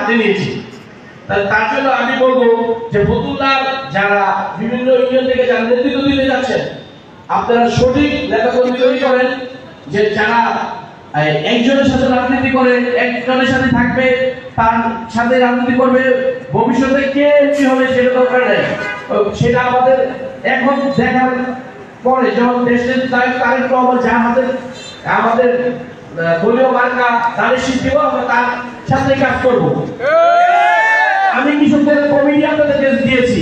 হাতে নিয়েছি। তার জন্য আমি বলবো যে ফতুল্লার যারা বিভিন্ন ইউনিয়ন থেকে যারা নেতৃত্ব দিতে যাচ্ছেন, আপনারা সঠিক নেতাকর্মী তৈরি করেন, যে যারা একজনের সাথে রাজনীতি করে, একজনের সাথে থাকবে, তার সাথে রাজনীতি করবে, ভবিষ্যতে কে কি হবে সেটা দরকার নেই। সেটা আমাদের এখন দেখার পরে যখন দেশের তারেক রহমান যার হাতে আমাদের দলীয় মার্কা তাদের শিখিব, আমরা তার সাথে কাজ করবো। আমি কৃষকদের কমিটি আপনাদেরকে দিয়েছি,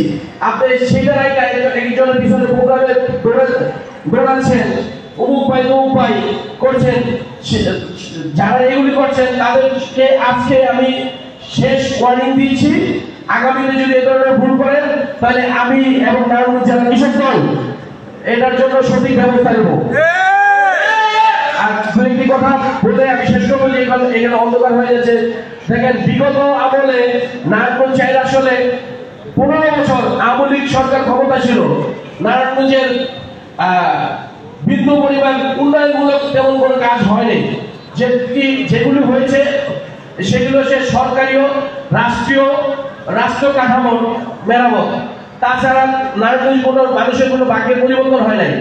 আপনি সেটা একজনের পিছনে প্রোগ্রামে দৌড়াচ্ছেন, অমুক পাই তমুক পাই করছেন। যারা এগুলি করছেন তাদেরকে আজকে আমি শেষ ওয়ার্নিং দিচ্ছি, আগামীতে যদি এ ধরনের ভুল করেন তাহলে আমি এবং নারায়ণগঞ্জ জেলা কৃষক দল এটার জন্য সঠিক ব্যবস্থা নেব। আর দুই কথা বলে আমি শেষ করবো, যে এখানে অন্ধকার হয়ে যাচ্ছে। দেখেন, বিগত আমলে নারায়ণগঞ্জ চাইলে আসলে 15 বছর আওয়ামী লীগ সরকার ক্ষমতা ছিল, নারায়ণগঞ্জের বিন্দু পরিমাণ উন্নয়নমূলক তেমন কোনো কাজ হয়নি। যেগুলি হয়েছে সেগুলো হচ্ছে সরকারিও রাষ্ট্র কাঠামোর মেরামত। তাছাড়া নারায়ণগঞ্জ কোনো মানুষের কোনো ভাগ্যের পরিবর্তন হয় নাই।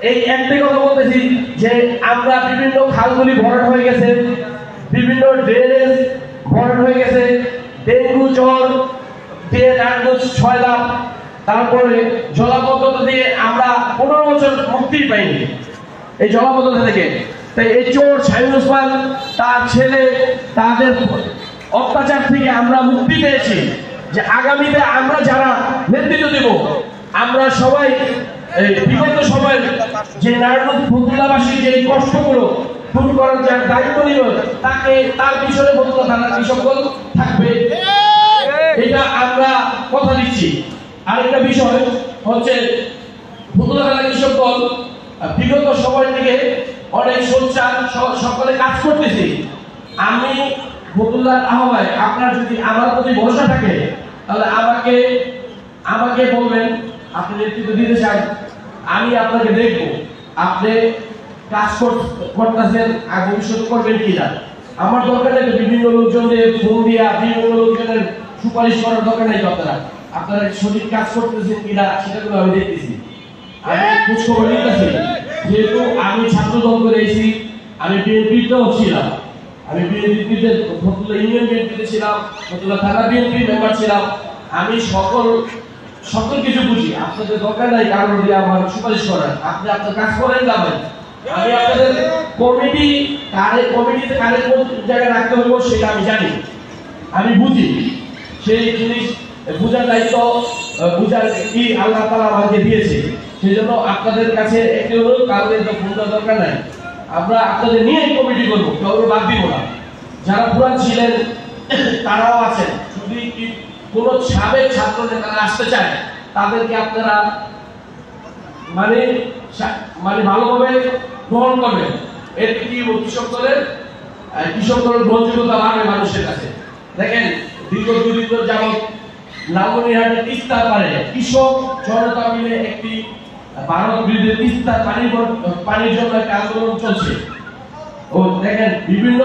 এই একটাই কথা বলতেছি যে আমরা বিভিন্ন খালগুলি ভরাট হয়ে গেছে, বিভিন্ন ড্রেনেজ ভরাট হয়ে গেছে, ডেঙ্গু জ্বর দিয়ে নারায়ণগঞ্জ 6 লাখ, তারপরে জলাবদ্ধতা দিয়ে আমরা 15 বছর মুক্তি পাইনি এই জলাবদ্ধতা থেকে। তাই এই চোর শাহিন ওসমান তার ছেলে তাদের অত্যাচার থেকে আমরা মুক্তি পেয়েছি। যে আগামীতে আমরা যারা নেতৃত্ব দেব, আমরা সবাই বিগত সময়ের যে নারায়ণগঞ্জ ফতুল্লাবাসীর যে কষ্টগুলো দূর করার যার দায়িত্ব নিল, তাকে তার পিছনে ফতুল্লা থানার কৃষক দল থাকবে, এটা আমরা কথা দিচ্ছি। আরেকটা বিষয় হচ্ছে, ফতুল্লা থানার কৃষক দল বিগত সময় থেকে অনেক সোচ্চার সকলে কাজ করতেছি। আমি ফতুল্লার আহ্বায় আপনার যদি আমার প্রতি ভরসা থাকে তাহলে আমাকে বলবেন, আপনি নেতৃত্ব দিতে চান, আমি আপনাকে দেখব আপনি কাজ করতেছেন আর ভবিষ্যৎ করবেন কিনা। আমার দরকার নেই বিভিন্ন লোকজনের ফোন দিয়া বিভিন্ন লোকজনের সুপারিশ করার দরকার নেই। আপনারা সঠিক কাজ করতেছেন কিনা সেটাগুলো আমি দেখতেছি, আমি খোঁজ খবর নিতেছি। যেহেতু আমি ছাত্র দল করে এসেছি, আমি বিএনপিতেও ছিলাম, আমি বিএনপিতে ফতুল্লা ইউনিয়ন বিএনপিতে ছিলাম, ফতুল্লা থানা বিএনপি মেম্বার ছিলাম, আমি সকল কিছু বুঝি। আপনাদের দরকার নাই কারণ দিয়ে আমার সুপারিশ করার, আপনি আপনার কাজ করেন না ভাই। আমি আপনাদের কমিটিতে কারে কোন জায়গায় রাখতে হইব সেটা আমি জানি, আমি বুঝি। সেই জিনিস বুঝার দায়িত্ব বুঝার কি আল্লাহ তাআলা আমাকে দিয়েছে। সেই জন্য আপনাদের কাছে একটি অনুরোধ, কারণে তো ফোন দেওয়ার দরকার নাই, আমরা আপনাদের নিয়ে কমিটি করবো, কাউকে বাদ দিব না। যারা পুরান ছিলেন তারাও আছেন, যদি কোন সাবেক ছাত্র নেতারা আসতে চায় তাদেরকে আপনারা মানে ভালোভাবে গ্রহণ করবেন। এর কি কৃষক দলের গ্রহণযোগ্যতা বাড়বে মানুষের কাছে। দেখেন, দীর্ঘ 2 দিন যাবৎ লালমনিরহাটে তিস্তার পারে কৃষক জনতা মিলে একটি ভারত বিরোধী তিস্তার পানির জন্য একটা আন্দোলন চলছে। ও দেখেন, বিভিন্ন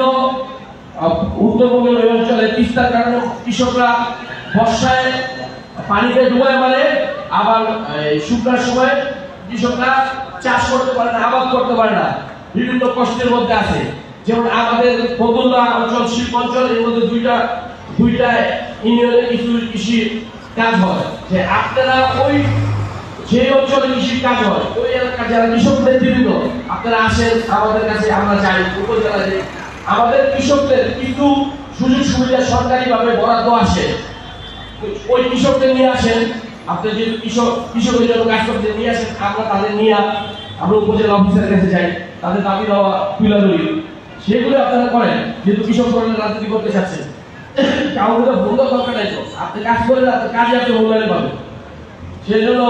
উত্তরবঙ্গের অঞ্চলে তিস্তার কারণে কৃষকরা বর্ষায় পানিতে ডুবায় মারে, আবার শুকনার সময় কৃষকরা চাষ করতে পারে না, আবাদ করতে পারে না, বিভিন্ন কষ্টের মধ্যে আছে। যেমন আমাদের ফতুল্লা অঞ্চল, শিল্প অঞ্চল, এর মধ্যে দুইটা ইউনিয়নে কিছু কৃষি কাজ হয়। যে আপনারা ওই যে অঞ্চলে কৃষি কাজ হয় ওই এলাকার যারা কৃষক নেতৃবৃন্দ আপনারা আসেন আমাদের কাছে, আমরা যাই উপজেলায়, আমাদের কৃষকদের কিন্তু সুযোগ সুবিধা সরকারিভাবে বরাদ্দ আসে, ওই কৃষকদের নিয়ে আসেন। আপনি যদি কৃষকের জন্য কাজ করতে নিয়ে আসেন, আমরা তাদের নিয়ে আমরা উপজেলা অফিসারের কাছে যাই, তাদের দাবি দেওয়া তুলে ধরি, সেগুলো আপনারা করেন। যেহেতু কৃষক রাজনীতি করতে চাচ্ছেন, কাউকে বন্ধ দরকার নাই, তো আপনি কাজ করেন, আপনার কাজে আপনি মূল্যায়ন পাবেন। সেই জন্য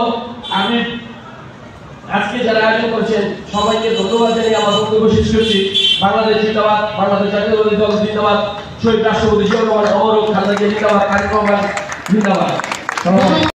আমি আজকে যারা আয়োজন করেছেন সবাইকে ধন্যবাদ জানিয়ে আমার বক্তব্য শেষ করছি। বাংলাদেশ জিন্দাবাদ, বাংলাদেশ জাতীয়তাবাদী দল জিন্দাবাদ, শহীদ রাষ্ট্রপতি জিয়াউর রহমান অমর হোক, খালেদা জিয়া জিন্দাবাদ, তারেক রহমান জিন্দাবাদ।